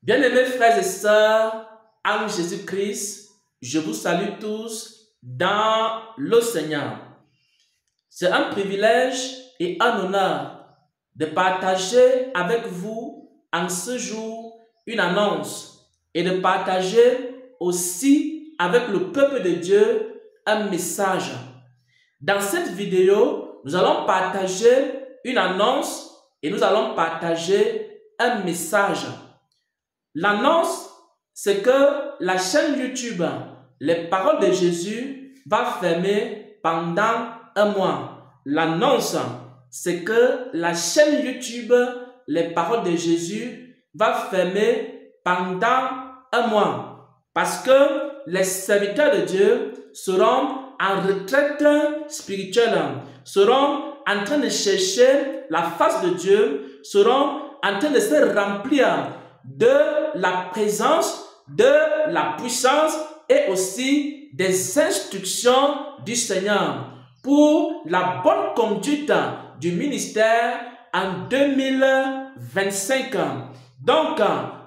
Bien-aimés frères et sœurs, en Jésus-Christ, je vous salue tous dans le Seigneur. C'est un privilège et un honneur de partager avec vous en ce jour une annonce et de partager aussi avec le peuple de Dieu un message. Dans cette vidéo, nous allons partager une annonce et nous allons partager un message. L'annonce, c'est que la chaîne YouTube Les Paroles de Jésus va fermer pendant un mois. L'annonce, c'est que la chaîne YouTube Les Paroles de Jésus va fermer pendant un mois. Parce que les serviteurs de Dieu seront en retraite spirituelle, seront en train de chercher la face de Dieu, seront en train de se remplir de la présence, de la puissance et aussi des instructions du Seigneur pour la bonne conduite du ministère en 2025. Donc,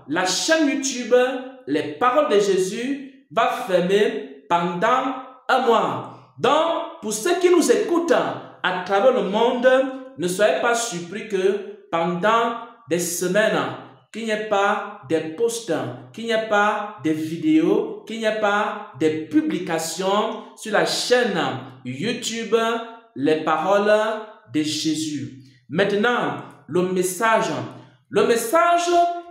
la chaîne YouTube Les Paroles de Jésus va fermer pendant un mois. Donc, pour ceux qui nous écoutent à travers le monde, ne soyez pas surpris que pendant des semaines, qu'il n'y ait pas des posts, qu'il n'y ait pas des vidéos, qu'il n'y ait pas des publications sur la chaîne YouTube Les Paroles de Jésus. Maintenant, le message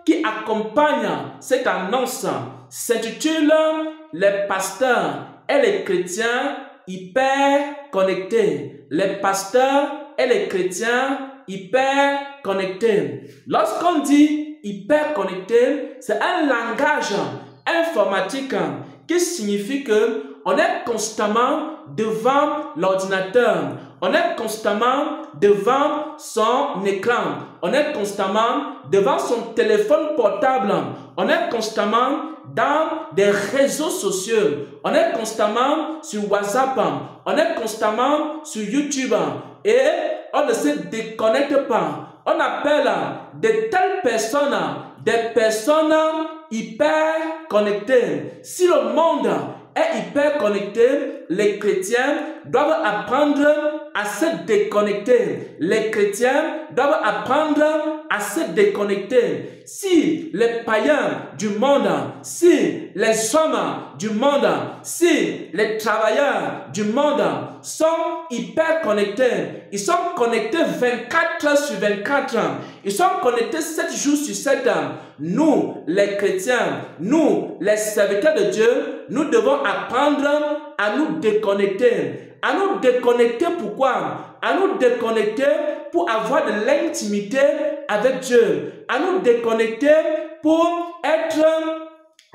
qui accompagne cette annonce s'intitule « Les pasteurs et les chrétiens hyper connectés ». Les pasteurs et les chrétiens hyper connectés. Lorsqu'on dit hyper connecté, c'est un langage informatique qui signifie que on est constamment devant l'ordinateur, on est constamment devant son écran, on est constamment devant son téléphone portable, on est constamment dans des réseaux sociaux, on est constamment sur WhatsApp, on est constamment sur YouTube et on ne se déconnecte pas. On appelle de telles personnes des personnes hyper connectées. Si le monde est hyper connecté, les chrétiens doivent apprendre à se déconnecter. Les chrétiens doivent apprendre à se déconnecter. Si les païens du monde, si les hommes du monde, si les travailleurs du monde sont hyper connectés, ils sont connectés 24 heures sur 24, ils sont connectés 7 jours sur 7, nous, les chrétiens, nous, les serviteurs de Dieu, nous devons apprendre à nous déconnecter. À nous déconnecter pourquoi? À nous déconnecter pour avoir de l'intimité avec Dieu. À nous déconnecter pour être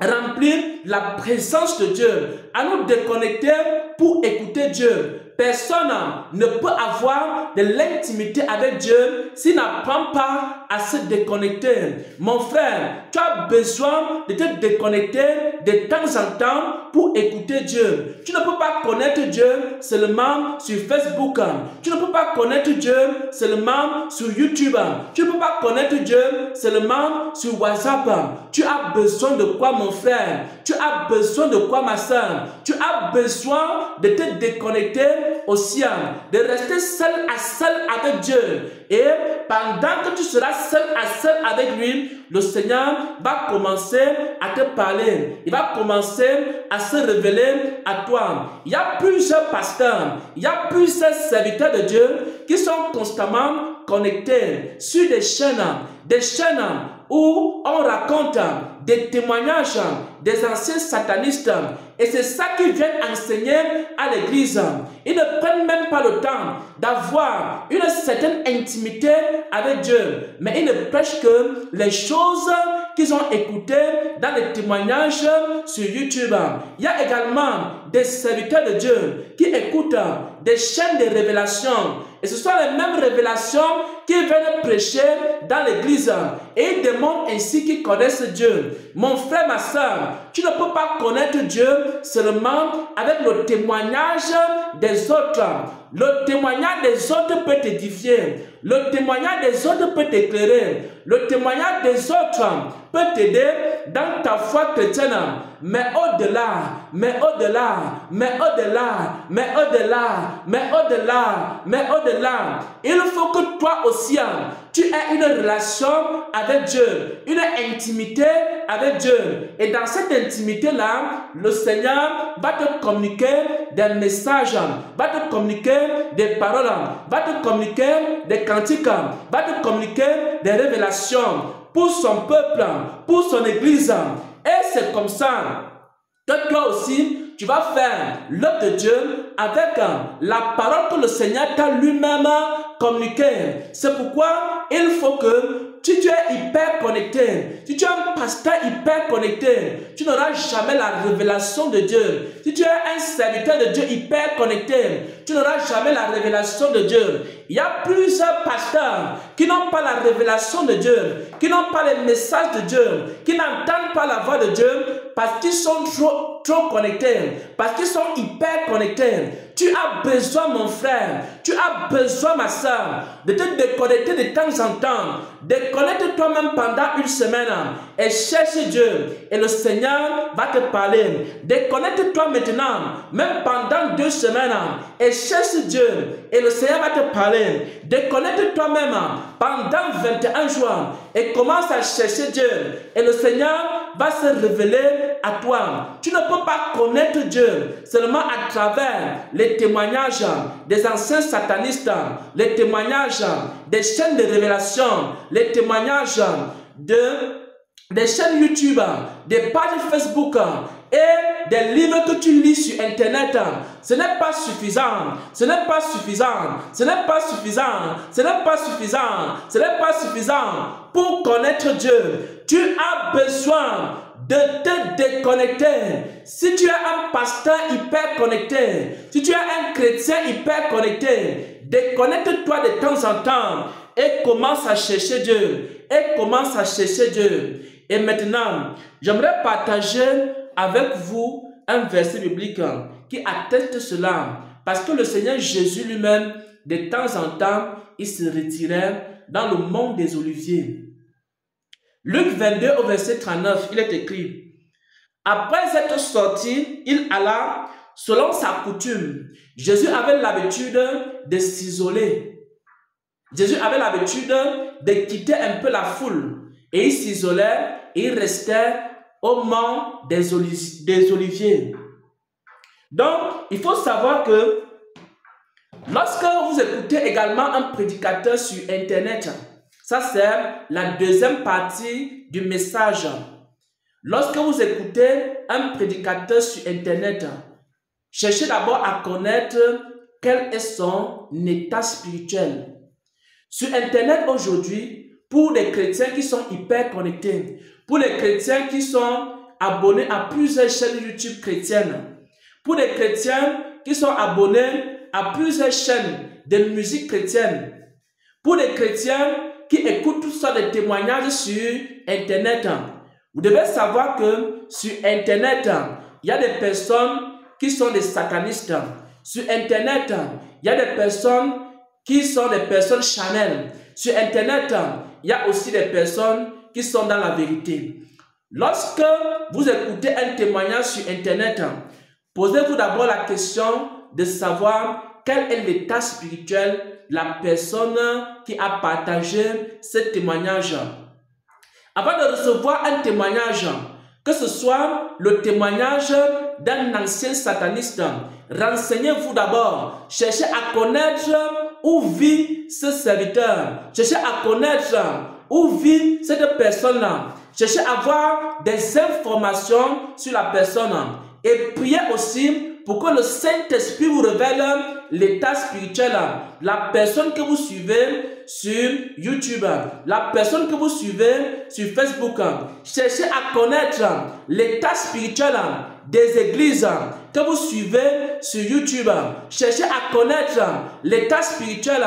rempli de la présence de Dieu. À nous déconnecter pour écouter Dieu. Personne ne peut avoir de l'intimité avec Dieu s'il n'apprend pas à se déconnecter. Mon frère, tu as besoin de te déconnecter de temps en temps pour écouter Dieu. Tu ne peux pas connaître Dieu seulement sur Facebook. Tu ne peux pas connaître Dieu seulement sur YouTube. Tu ne peux pas connaître Dieu seulement sur WhatsApp. Tu as besoin de quoi, mon frère? Tu as besoin de quoi, ma soeur? Tu as besoin de te déconnecter au ciel, de rester seul à seul avec Dieu. Et pendant que tu seras seul à seul avec lui, le Seigneur va commencer à te parler. Il va commencer à se révéler à toi. Il y a plusieurs pasteurs, il y a plusieurs serviteurs de Dieu qui sont constamment connectés sur des chaînes où on raconte des témoignages des anciens satanistes. Et c'est ça qu'ils viennent enseigner à l'église. Ils ne prennent même pas le temps d'avoir une certaine intimité avec Dieu. Mais ils ne prêchent que les choses qu'ils ont écoutées dans les témoignages sur YouTube. Il y a également des serviteurs de Dieu qui écoutent des chaînes de révélations. Et ce sont les mêmes révélations qu'ils viennent prêcher dans l'église. Et ils demandent ainsi qu'ils connaissent Dieu. Mon frère, ma soeur, tu ne peux pas connaître Dieu seulement avec le témoignage des autres. Le témoignage des autres peut t'édifier. Le témoignage des autres peut t'éclairer. Le témoignage des autres peut t'aider dans ta foi chrétienne. Mais au-delà, mais au-delà, mais au-delà, mais au-delà, mais au-delà, mais au-delà, il faut que toi aussi, tu aies une relation avec Dieu, une intimité avec Dieu. Et dans cette intimité-là, le Seigneur va te communiquer des messages, va te communiquer des paroles, va te communiquer des cantiques, va te communiquer des révélations pour son peuple, pour son église. Et c'est comme ça que toi aussi, tu vas faire l'œuvre de Dieu avec la parole que le Seigneur t'a lui-même communiquée. C'est pourquoi il faut que si tu es hyper connecté, si tu es un pasteur hyper connecté, tu n'auras jamais la révélation de Dieu. Si tu es un serviteur de Dieu hyper connecté, tu n'auras jamais la révélation de Dieu. Il y a plusieurs pasteurs qui n'ont pas la révélation de Dieu, qui n'ont pas les messages de Dieu, qui n'entendent pas la voix de Dieu parce qu'ils sont trop connectés, parce qu'ils sont hyper connectés. Tu as besoin, mon frère, tu as besoin, ma soeur, de te déconnecter de temps en temps. Déconnecte toi-même pendant une semaine et cherche Dieu. Et le Seigneur va te parler. Déconnecte-toi maintenant, même pendant 2 semaines, et cherche Dieu. Et le Seigneur va te parler. Déconnecte toi-même pendant 21 jours et commence à chercher Dieu. Et le Seigneur va se révéler à toi. Tu ne peux pas connaître Dieu seulement à travers les témoignages des anciens satanistes, les témoignages des chaînes de révélation, les témoignages des chaînes YouTube, des pages Facebook et des livres que tu lis sur Internet. Ce n'est pas suffisant, ce n'est pas suffisant, ce n'est pas suffisant, ce n'est pas suffisant, ce n'est pas suffisant pour connaître Dieu. Tu as besoin de te déconnecter. Si tu es un pasteur hyper connecté, si tu es un chrétien hyper connecté, déconnecte-toi de temps en temps et commence à chercher Dieu. Et commence à chercher Dieu. Et maintenant, j'aimerais partager avec vous un verset biblique qui atteste cela. Parce que le Seigneur Jésus lui-même, de temps en temps, il se retirait dans le mont des Oliviers. Luc 22 au verset 39, il est écrit: après être sorti, il alla selon sa coutume. Jésus avait l'habitude de s'isoler. Jésus avait l'habitude de quitter un peu la foule. Et il s'isolait et il restait au mont des Oliviers. Donc, il faut savoir que lorsque vous écoutez également un prédicateur sur Internet, ça c'est la deuxième partie du message. Lorsque vous écoutez un prédicateur sur Internet, cherchez d'abord à connaître quel est son état spirituel. Sur Internet aujourd'hui, pour les chrétiens qui sont hyper connectés, pour les chrétiens qui sont abonnés à plusieurs chaînes YouTube chrétiennes, pour les chrétiens qui sont abonnés à plusieurs chaînes de musique chrétienne, pour les chrétiens qui écoutent toutes sortes de témoignages sur Internet, vous devez savoir que sur Internet, il y a des personnes qui sont des satanistes. Sur Internet, il y a des personnes qui sont des personnes charnelles. Sur Internet, il y a aussi des personnes qui sont dans la vérité. Lorsque vous écoutez un témoignage sur Internet, posez-vous d'abord la question de savoir quel est l'état spirituel de la personne qui a partagé ce témoignage. Avant de recevoir un témoignage, que ce soit le témoignage d'un ancien sataniste, renseignez-vous d'abord. Cherchez à connaître où vit ce serviteur. Cherchez à connaître où vit cette personne-là. Cherchez à avoir des informations sur la personne. Et priez aussi pour que le Saint-Esprit vous révèle l'état spirituel. La personne que vous suivez sur YouTube, la personne que vous suivez sur Facebook. Cherchez à connaître l'état spirituel des églises que vous suivez sur YouTube. Cherchez à connaître l'état spirituel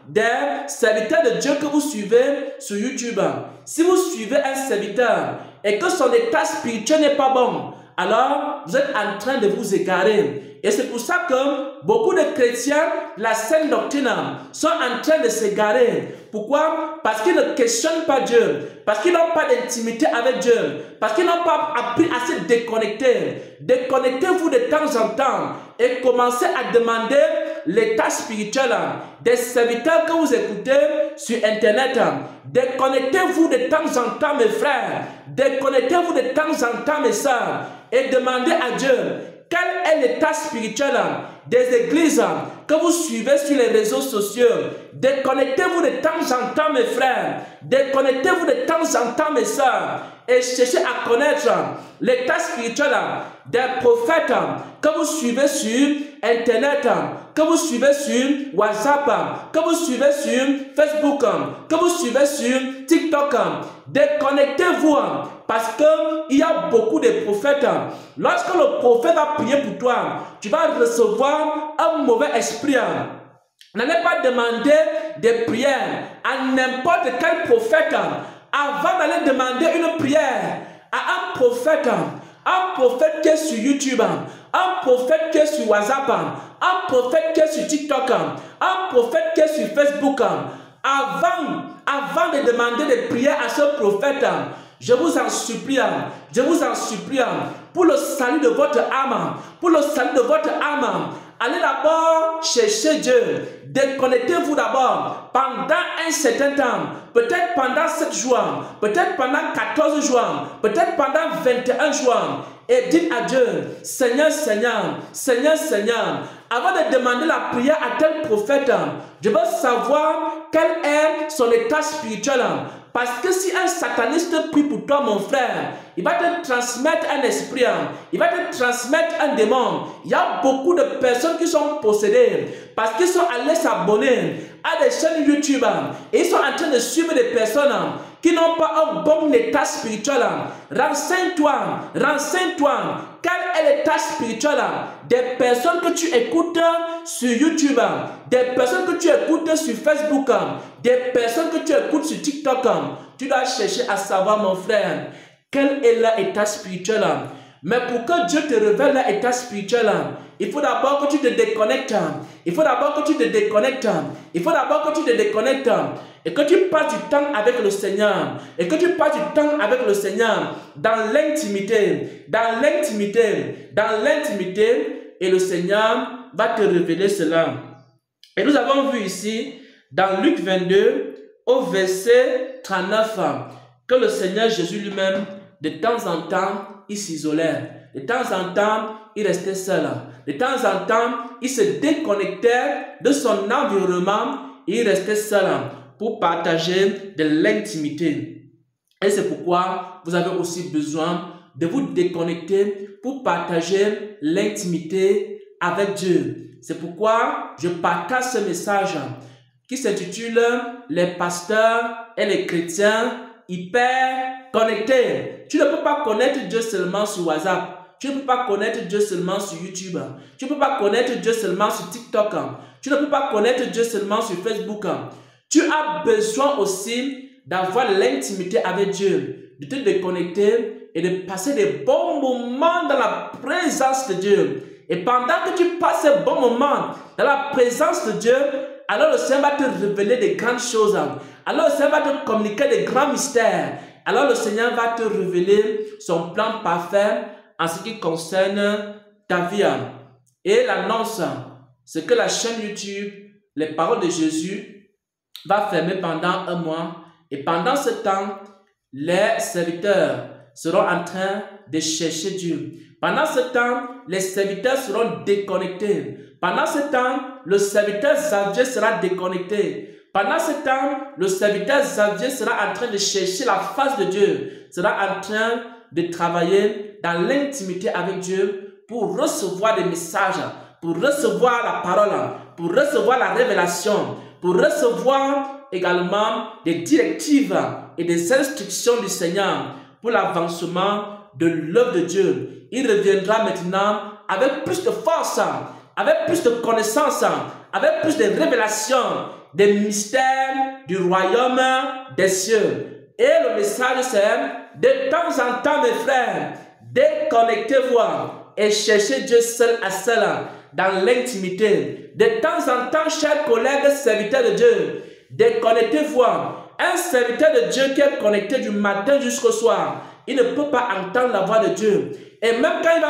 des serviteurs de Dieu que vous suivez sur YouTube. Si vous suivez un serviteur et que son état spirituel n'est pas bon, alors vous êtes en train de vous égarer. Et c'est pour ça que beaucoup de chrétiens, la saine doctrine, sont en train de s'égarer. Pourquoi? Parce qu'ils ne questionnent pas Dieu, parce qu'ils n'ont pas d'intimité avec Dieu, parce qu'ils n'ont pas appris à se déconnecter. Déconnectez-vous de temps en temps et commencez à demander l'état spirituel des serviteurs que vous écoutez sur Internet. Déconnectez-vous de temps en temps, mes frères. Déconnectez-vous de temps en temps, mes soeurs, et demandez à Dieu quel est l'état spirituel des églises que vous suivez sur les réseaux sociaux. Déconnectez-vous de temps en temps, mes frères. Déconnectez-vous de temps en temps, mes soeurs. Et cherchez à connaître l'état spirituel des prophètes que vous suivez sur Internet, que vous suivez sur WhatsApp, que vous suivez sur Facebook, que vous suivez sur TikTok. Déconnectez-vous parce qu'il y a beaucoup de prophètes. Lorsque le prophète va prier pour toi, tu vas recevoir un mauvais esprit. N'allez pas demander des prières à n'importe quel prophète avant d'aller demander une prière à un prophète qui est sur YouTube, un prophète qui est sur WhatsApp, un prophète qui est sur TikTok, un prophète qui est sur Facebook. Avant de demander des prières à ce prophète, je vous en supplie, pour le salut de votre âme, allez d'abord chercher Dieu. Déconnectez-vous d'abord pendant un certain temps, peut-être pendant 7 jours, peut-être pendant 14 jours, peut-être pendant 21 jours. Et dites à Dieu, Seigneur, avant de demander la prière à tel prophète, je veux savoir quel est son état spirituel. Parce que si un sataniste prie pour toi, mon frère, il va te transmettre un esprit, il va te transmettre un démon. Il y a beaucoup de personnes qui sont possédées parce qu'ils sont allés s'abonner à des chaînes YouTube et ils sont en train de suivre des personnes qui n'ont pas un bon état spirituel. Renseigne-toi. Quel est l'état spirituel des personnes que tu écoutes sur YouTube, des personnes que tu écoutes sur Facebook, des personnes que tu écoutes sur TikTok? Tu dois chercher à savoir, mon frère, quel est leur état spirituel. Mais pour que Dieu te révèle leur état spirituel, il faut d'abord que tu te déconnectes. Il faut d'abord que tu te déconnectes. Et que tu passes du temps avec le Seigneur. Dans l'intimité. Et le Seigneur va te révéler cela. Et nous avons vu ici, dans Luc 22, au verset 39, que le Seigneur Jésus lui-même, de temps en temps, il s'isolait. De temps en temps, il restait seul. De temps en temps, il se déconnectait de son environnement et il restait seul pour partager de l'intimité. Et c'est pourquoi vous avez aussi besoin de vous déconnecter pour partager l'intimité avec Dieu. C'est pourquoi je partage ce message qui s'intitule « Les pasteurs et les chrétiens hyper connectés ». Tu ne peux pas connaître Dieu seulement sur WhatsApp. Tu ne peux pas connaître Dieu seulement sur YouTube. Tu ne peux pas connaître Dieu seulement sur TikTok. Tu ne peux pas connaître Dieu seulement sur Facebook. Tu as besoin aussi d'avoir l'intimité avec Dieu, de te déconnecter et de passer des bons moments dans la présence de Dieu. Et pendant que tu passes ces bons moments dans la présence de Dieu, alors le Seigneur va te révéler des grandes choses. Alors le Seigneur va te communiquer des grands mystères. Alors le Seigneur va te révéler son plan parfait en ce qui concerne ta vie. Et l'annonce, c'est que la chaîne YouTube, les paroles de Jésus, va fermer pendant 1 mois. Et pendant ce temps, les serviteurs seront en train de chercher Dieu. Pendant ce temps, les serviteurs seront déconnectés. Pendant ce temps, le serviteur Xavier sera déconnecté. Pendant ce temps, le serviteur Xavier sera en train de chercher la face de Dieu, sera en train de travailler dans l'intimité avec Dieu pour recevoir des messages, pour recevoir la parole, pour recevoir la révélation, pour recevoir également des directives et des instructions du Seigneur pour l'avancement de l'œuvre de Dieu. Il reviendra maintenant avec plus de force, avec plus de connaissances, avec plus de révélations des mystères du royaume des cieux. Et le message c'est, de temps en temps, mes frères, Déconnectez-vous et cherchez Dieu seul à seul dans l'intimité. De temps en temps, chers collègues, serviteurs de Dieu, déconnectez-vous. Un serviteur de Dieu qui est connecté du matin jusqu'au soir, il ne peut pas entendre la voix de Dieu. Et même quand il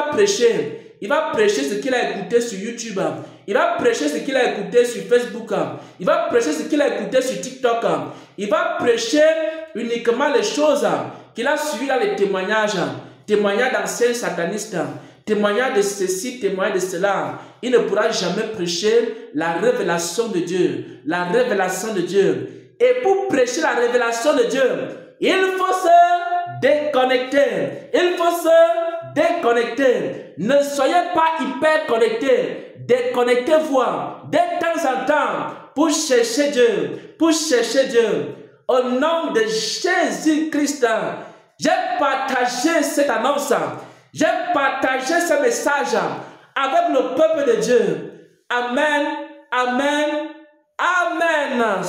va prêcher ce qu'il a écouté sur YouTube. Il va prêcher ce qu'il a écouté sur Facebook. Il va prêcher ce qu'il a écouté sur TikTok. Il va prêcher uniquement les choses qu'il a suivies dans les témoignages. Témoignages d'anciens satanistes. Témoignages de ceci, témoignages de cela. Il ne pourra jamais prêcher la révélation de Dieu. La révélation de Dieu. Et pour prêcher la révélation de Dieu, il faut se déconnecter. Il faut se déconnecter. Ne soyez pas hyper connectés. Déconnectez-vous de temps en temps pour chercher Dieu. Pour chercher Dieu. Au nom de Jésus-Christ, j'ai partagé cette annonce. J'ai partagé ce message avec le peuple de Dieu. Amen. Amen. Amen.